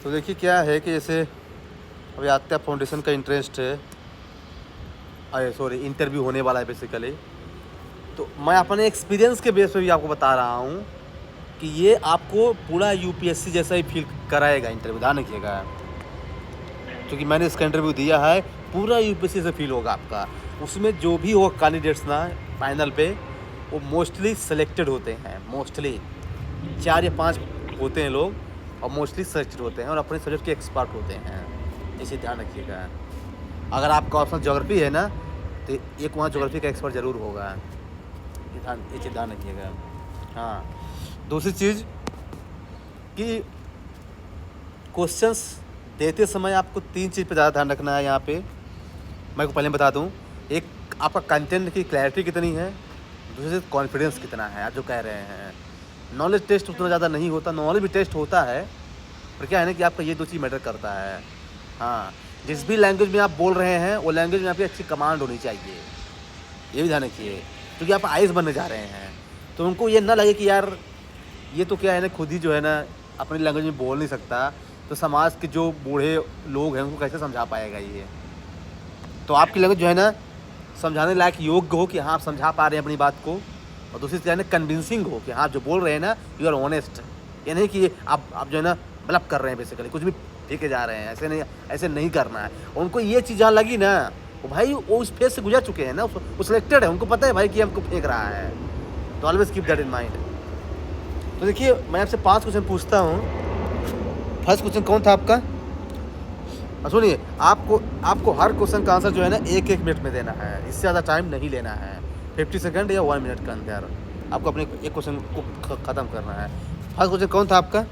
तो देखिए क्या है कि जैसे अभी आत्या फाउंडेशन का इंटरेस्ट है, अरे सॉरी इंटरव्यू होने वाला है बेसिकली। तो मैं अपने एक्सपीरियंस के बेस पे भी आपको बता रहा हूँ कि ये आपको पूरा यूपीएससी जैसा ही फील कराएगा इंटरव्यू, ध्यान रखिएगा। क्योंकि मैंने इसका इंटरव्यू दिया है, पूरा यूपीएससी से फील होगा आपका। उसमें जो भी हो कैंडिडेट्स ना फाइनल पे, वो मोस्टली सेलेक्टेड होते हैं, मोस्टली 4 या 5 होते हैं लोग, और मोस्टली सेलेक्टेड होते हैं और अपने सब्जेक्ट के एक्सपर्ट होते हैं, इसे ध्यान रखिएगा। अगर आपका ऑप्शन ज्योग्राफी है ना, तो एक वहाँ ज्योग्राफी का एक्सपर्ट ज़रूर होगा, ये चीज़ ध्यान रखिएगा। हाँ, दूसरी चीज़ कि क्वेश्चंस देते समय आपको 3 चीज़ पे ज़्यादा ध्यान रखना है यहाँ पे। मैं को पहले बता दूँ, एक आपका कंटेंट की क्लैरिटी कितनी है, दूसरे से कॉन्फिडेंस कितना है आप जो कह रहे हैं। नॉलेज टेस्ट उतना ज़्यादा नहीं होता, नॉलेज भी टेस्ट होता है, पर क्या है ना कि आपका ये 2 चीज़ मैटर करता है। हाँ, जिस भी लैंग्वेज में आप बोल रहे हैं वो लैंग्वेज में आपकी अच्छी कमांड होनी चाहिए, ये भी ध्यान रखिए। क्योंकि आप आईएएस बनने जा रहे हैं, तो उनको ये ना लगे कि यार ये तो क्या है ना, खुद ही जो है ना अपनी लैंग्वेज में बोल नहीं सकता, तो समाज के जो बूढ़े लोग हैं उनको कैसे समझा पाएगा ये। तो आपकी लैंग्वेज जो है ना समझाने लायक योग्य हो कि हाँ आप समझा पा रहे हैं अपनी बात को, और दूसरी चीज़ है ना कन्विंसिंग हो कि हाँ जो बोल रहे हैं ना यू आर ऑनेस्ट। ये नहीं कि आप जो है ना ब्लफ कर रहे हैं, बेसिकली कुछ भी फेंके जा रहे हैं, ऐसे नहीं करना है। उनको ये चीज़ जहाँ लगी ना, वो भाई वो उस फेज से गुजर चुके हैं ना, वो सिलेक्टेड है, उनको पता है भाई कि हमको फेंक रहा है। तो always keep that in mind. तो देखिए मैं आपसे 5 क्वेश्चन पूछता हूँ। फर्स्ट क्वेश्चन कौन था आपका? सुनिए, आपको हर क्वेश्चन का आंसर जो है ना 1-1 मिनट में देना है, इससे ज़्यादा टाइम नहीं लेना है। 50 सेकंड या 1 मिनट के अंदर आपको अपने एक क्वेश्चन को ख़त्म करना है। फर्स्ट क्वेश्चन कौन था आपका?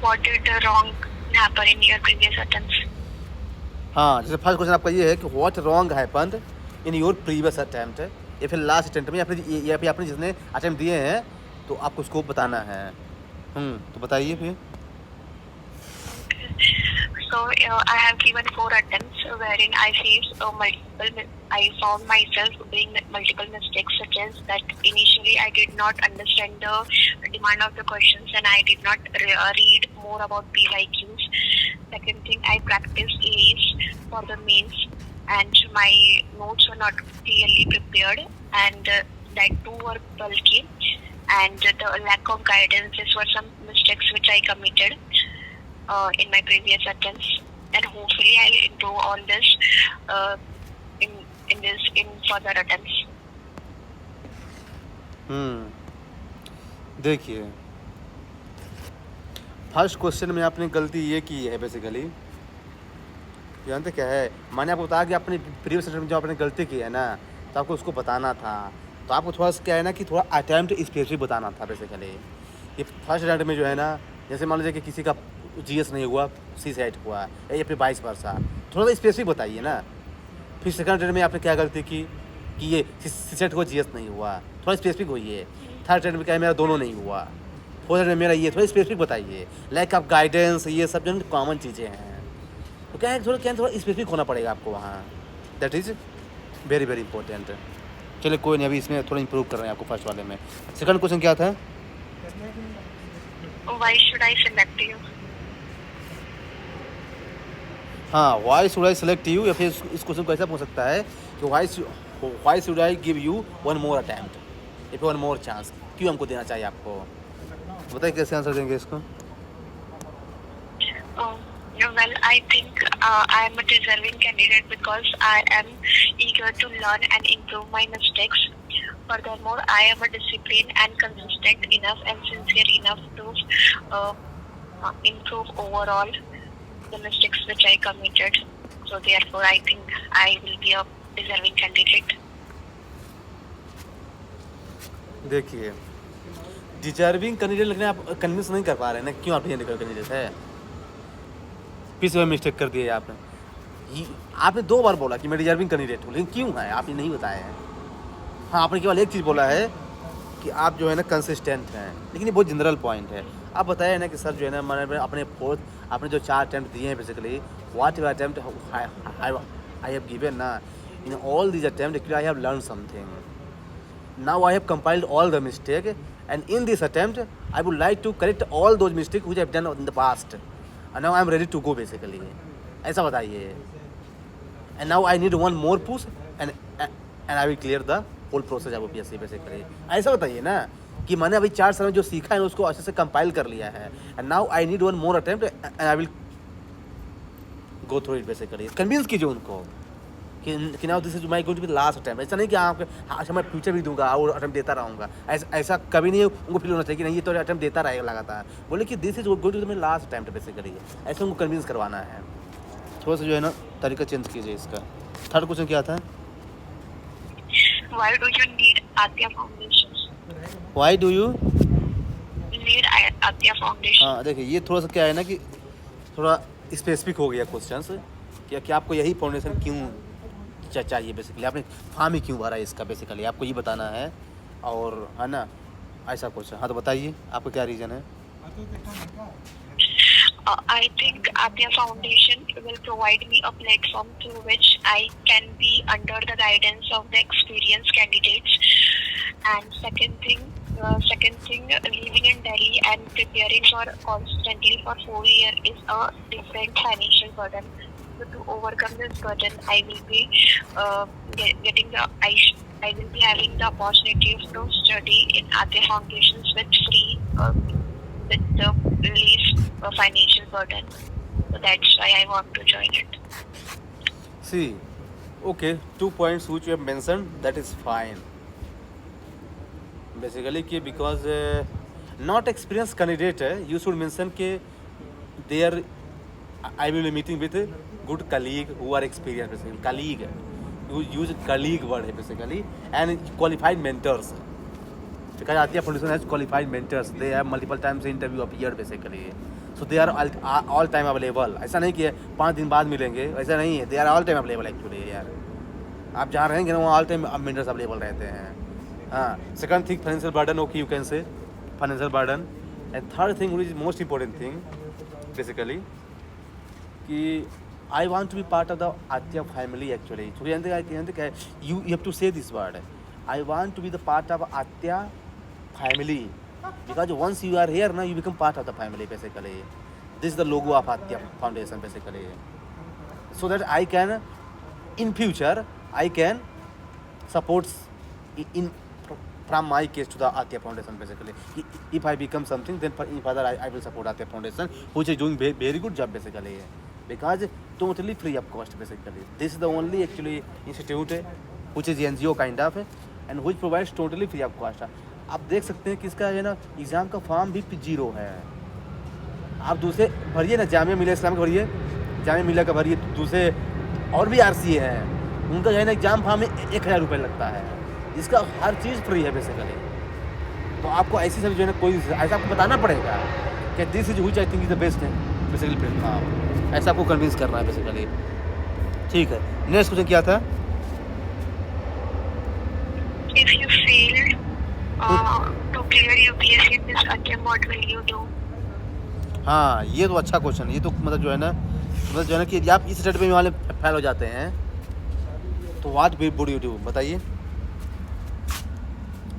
What did wrong happen in your previous attempts? हाँ, जैसे फर्स्ट क्वेश्चन आपका ये है कि what wrong happened in your previous attempt, या फिर लास्ट अटैम्प्ट में, या फिर आपने जितने अटैम्प्ट दिए हैं तो आपको उसको बताना है। तो बताइए फिर। So I have given 4 attempts wherein I found myself doing multiple mistakes, such as that initially I did not understand the demand of the questions and I did not read more about PYQs. Second thing, I practiced less for the mains and my notes were not clearly prepared, and that too were bulky, and the lack of guidance. These were some mistakes which I committed in my previous attempts, and hopefully I'll improve on this in further attempts. देखिए first question में आपने गलती ये की है, basically जानते क्या है, मैंने आपको बताया कि अपने प्रीवियस अटेम्प्ट में जो आपने गलती की है ना, तो आपको उसको बताना था। तो आपको थोड़ा सा क्या है ना कि थोड़ा अटैम्प्ट स्पेसिफिक बताना था बेसिकली। ये फर्स्ट अटैम्प्ट में जो है ना, जैसे मान लीजिए कि किसी का जीएस नहीं हुआ, सी सेट हुआ, या फिर 22 वर्षा, थोड़ा सा स्पेसिफिक बताइए ना। फिर सेकंड अटैम्प्ट में आपने क्या गलती की कि ये सी सेट हुआ, जीएस नहीं हुआ, थोड़ा स्पेसिफिक होइए। थर्ड अटैम्प्ट में क्या है, मेरा दोनों नहीं हुआ। फोर्थ अटैम्प्ट में मेरा ये, थोड़ा स्पेसिफिक बताइए। लाइक आप गाइडेंस, ये सब जो कॉमन चीज़ें हैं, तो क्या है थोड़ा स्पेसिफिक होना पड़ेगा आपको वहाँ। That is very very important. चलिए कोई नहीं, अभी इसमें थोड़ा इंप्रूव कर रहे हैं आपको फर्स्ट वाले में। सेकंड क्वेश्चन क्या था? Why should I select you? हाँ, why should I select you, या फिर इस क्वेश्चन को ऐसा पूछ सकता है कि why should I give you 1 more attempt, या फिर 1 मोर चांस, क्यों हमको देना चाहिए आपको? बताइए कैसे आंसर देंगे इसको। Well, I think I am a deserving candidate because I am eager to learn and improve my mistakes. Furthermore, I am a disciplined and consistent enough and sincere enough to improve overall the mistakes which I committed. So therefore, I think I will be a deserving candidate. देखिए deserving candidate लगने आप convince नहीं कर पा रहे हैं ना, क्यों आप डिजर्विंग कैंडिडेट है? किस में मिस्टेक कर दिया आपने? आपने 2 बार बोला कि मैं डिजर्विंग कैंडिडेट हूँ, लेकिन क्यों है आपने नहीं बताया है। हाँ, आपने केवल एक चीज़ बोला है कि आप जो है ना कंसिस्टेंट हैं, लेकिन ये बहुत जनरल पॉइंट है। आप बताया ना कि सर जो है ना मैंने आपने जो 4 अटैम्प्ट दिए हैं, basically whatever attempt I have given ना, in all these attempt actually I have learn something. Now I have compiled all the mistake, and in this attempt I would like to correct all those mistakes which I've done in the past. And now I'm ready to go basically. ऐसा बताइए. And now I need one more push and I will clear the whole process of UPSC basically. ऐसा बताइए ना कि मैंने अभी 4 साल में जो सीखा है उसको अच्छे से कंपाइल कर लिया है. And now I need one more attempt and I will go through it basically. Convince कीजिए उनको कि now this is my going to be last attempt. ऐसा नहीं कि आप अच्छा मैं फ्यूचर भी दूंगा और अटेम्प्ट देता रहूँगा. ऐसा कभी नहीं उनको फील होना चाहिए कि नहीं ये तो अटेम्प्ट देता रहेगा लगातार. बोले कि this is going to be my last attempt basically. ऐसे उनको कन्विंस करवाना है. थोड़ा सा जो है ना तरीका चेंज कीजिए इसका. थर्ड क्वेश्चन क्या था? Why do you need Adya Foundation? Why do you Need Adya Foundation? हाँ देखिए ये थोड़ा सा क्या है ना कि थोड़ा स्पेसिफिक हो गया क्वेश्चन कि आपको यही फाउंडेशन क्यों चाहिए बेसिकली. आपने फॉर्म ही क्यों भरा है इसका बेसिकली आपको ये बताना है. और है ना ऐसा क्वेश्चन. हाँ तो बताइए आपका क्या रीज़न है? I think Adya Foundation will provide me a platform through which I can be under the guidance of the experienced candidates. And second thing, living in Delhi and preparing for constantly for 4 years is a different financial burden. So to overcome this burden, I will be I will be having the opportunity to study in Adya Foundations with the least financial burden. So that's why I want to join it. See, okay, 2 points which you have mentioned, that is fine. Basically कि because not experienced candidate you should mention कि there I will be meeting with good colleague who are experienced basically. Colleague, you use colleague word basically, and qualified mentors. Because Adya Foundation has qualified mentors. They have multiple times interview appeared basically. So they are all time available. ऐसा नहीं कि 5 दिन बाद मिलेंगे, ऐसा नहीं है. They are all time available actually यार. आप जहाँ रहेंगे ना वहाँ all time mentors available रहते हैं. हाँ. Second thing, financial burden. Okay, you can say financial burden. And third thing, which is most important thing, basically, कि I want to be part of the Adya family actually. So you have to say this word. I want to be the part of Adya family. Because once you are here now, you become part of the family basically. This is the logo of Adya Foundation basically. So that I can, in future, I can support in from my case to the Adya Foundation basically. If I become something, then further I will support Adya Foundation, which is doing very good job basically. Because totally free of cost basically. This is the only actually institute which is NGO kind of, and which provides totally free of cost. आप देख सकते हैं कि इसका है ना exam का form भी 0 है. आप दूसरे भरिए ना, जामिया मिलिया इस्लाम का भरिए, जामिया मिलिया का भरिए, दूसरे और भी RCA हैं उनका जो है ना एग्ज़ाम फॉर्म में 1000 रुपये लगता है. इसका हर चीज़ फ्री है बेसिकली. तो आपको ऐसी सब जो है ना कोई ऐसा आपको बताना पड़ेगा कि this is which I think is the best है बेसिकली प्लेटफॉर्म. ऐसा आपको कन्विंस करना है बेसिकली. ठीक है. नेक्स्ट क्वेश्चन क्या था? If you failed to clear UPSC in this attempt, what will you do? हाँ ये तो अच्छा क्वेश्चन. ये तो मतलब जो है ना कि आप इस स्टेट में वाले फेल हो जाते हैं तो व्हाट वुड यू डू? बताइए.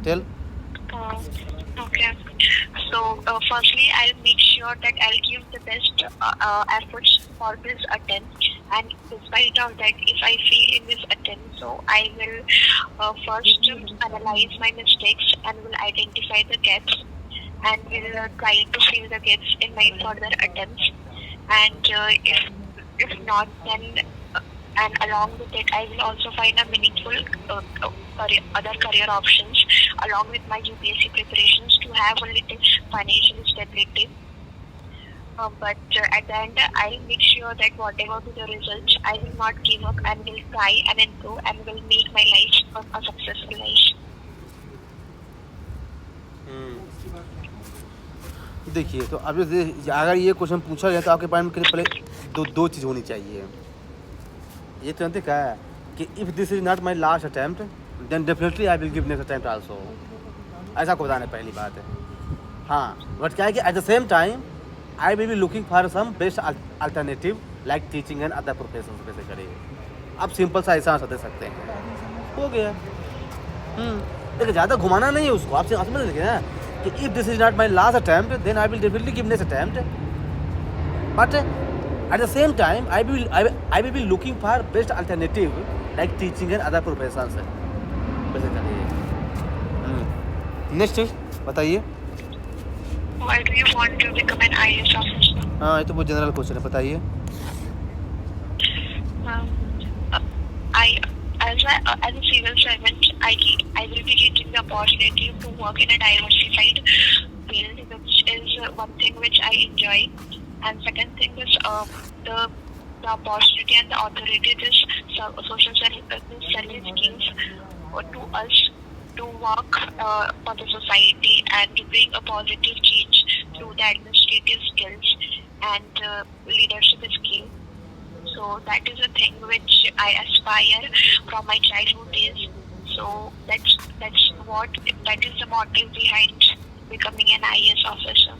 Tell. Okay. So firstly, I'll make sure that I'll give the best efforts for this attempt. And despite of that, if I fail in this attempt, so I will first analyze my mistakes and will identify the gaps and will try to fill the gaps in my further attempts. And if not, then and along with it, I will also find a meaningful other career options along with my UPSC preparations to have a little financial stability. But at the end, I'll make sure that whatever be the results, I will not give up and will try and improve and will make my life a successful life. देखिए तो अब अगर ये question पूछा जाए तो आपके पास में पहले दो चीज़ होनी चाहिए. ये तो जानते क्या है कि if this is not my last attempt then definitely I will give next attempt also. ऐसा आपको बताना पहली बात है. हाँ बट क्या है कि at the same time I will be looking for some best alternative like teaching and other professions basically. आप सिंपल सा ऐसा आंसर दे सकते हैं. हो गया. देखिए ज़्यादा घुमाना नहीं है उसको. आप समझ लीजिए ना कि if this is not my last attempt then I will definitely give next attempt, but at the same time I will be looking for best alternative like teaching and other professions basically. Next बताइए। Why do you want to become an IAS officer? हाँ, ये तो बहुत general question है, बताइए। As a civil servant, I will be getting the opportunity to work in a diversified field, which is one thing which I enjoy. And second thing is the opportunity and the authority this social service gives to us to work for the society and to bring a positive change through the administrative skills and leadership skill. So that is a thing which I aspire from my childhood days. So that is the motive behind becoming an IAS officer.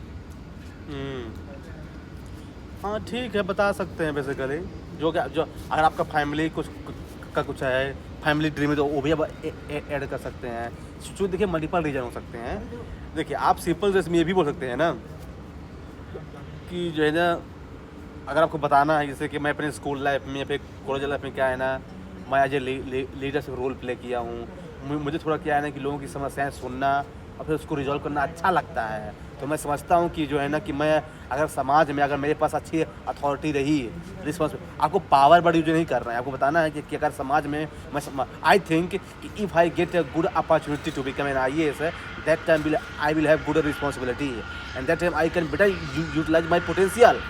हाँ ठीक है, बता सकते हैं basically जो अगर आपका family कुछ है, फैमिली ड्रीम है, तो वो भी आप ऐड कर सकते हैं। जो देखिए मल्टीपल रीजन हो सकते हैं। देखिए आप सिंपल ड्रेस में ये भी बोल सकते हैं ना कि जो है ना, अगर आपको बताना है जैसे कि मैं अपने स्कूल लाइफ में या फिर कॉलेज लाइफ में क्या है ना, मैं as a leadership role play किया हूँ। मुझे थोड़ा क्या है ना कि लोगों की समस्याएं सुनना और फिर उसको रिजॉल्व करना अच्छा लगता है। तो मैं समझता हूँ कि जो है ना कि मैं अगर समाज में अगर मेरे पास अच्छी अथॉरिटी रही, रिस्पॉन्सिबिलिटी, आपको पावर बड़ी यूज नहीं करना है, आपको बताना है कि अगर समाज में मैं आई थिंक कि if I get a good opportunity to become an IAS, that time I will have good responsibility and that time I can better utilise my potential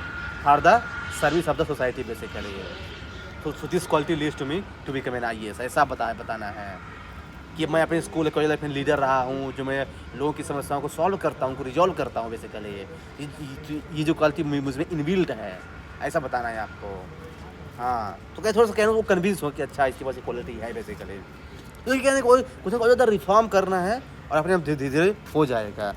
for the service of the society basically. तो this quality leads to me to become an IAS। ऐसा बताना है कि मैं अपने school college life में leader रहा हूँ, जो मैं लोगों की समस्याओं को सॉल्व करता हूँ, उनको रिजॉल्व करता हूँ बेसिकली। ये जो क्वालिटी मुझमें इनबिल्ट है, ऐसा बताना है आपको। हाँ, तो क्या थोड़ा सा कहना वो कन्विंस हो कि अच्छा इसके पास क्वालिटी है बेसिकली। तो ये कहने को कुछ ना कुछ रिफॉर्म करना है और अपने आप धीरे धीरे हो जाएगा।